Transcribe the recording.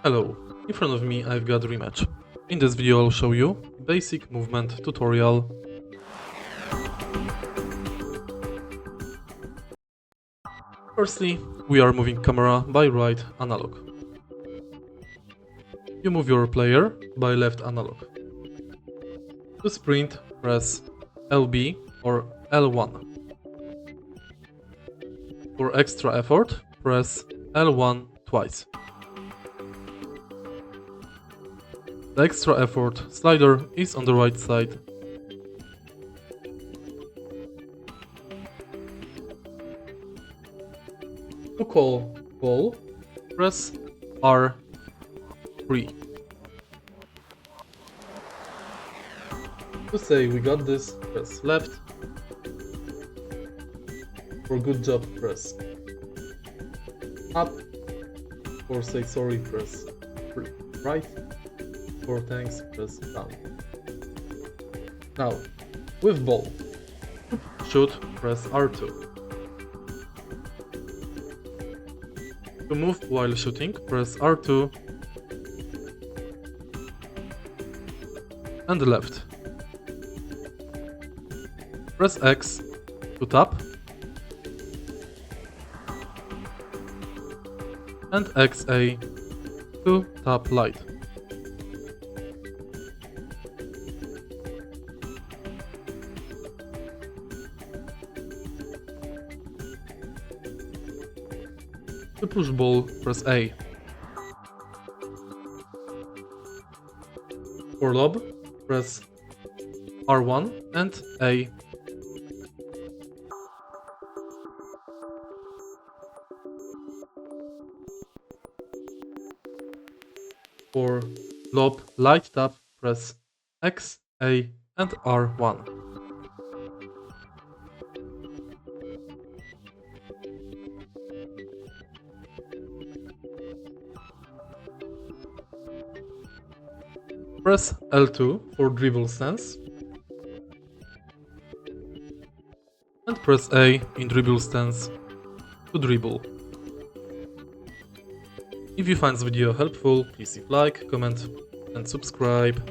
Hello, in front of me I've got REMATCH. In this video I'll show you basic movement tutorial. Firstly, we are moving camera by right analog. You move your player by left analog. To sprint, press LB or L1. For extra effort, press L1 twice. The extra effort slider is on the right side. To call ball, press R3. To say we got this, press left. For good job, press up. For say sorry, press right. For thanks, press down. Now, with ball, shoot, press R2. To move while shooting, press R2 and left. Press X to tap and XA to tap light. To push ball, press A. For lob, press R1 and A. For lob light tap, press X, A and R1. Press L2 for dribble stance and press A in dribble stance to dribble. If you find this video helpful, please leave like, comment and subscribe.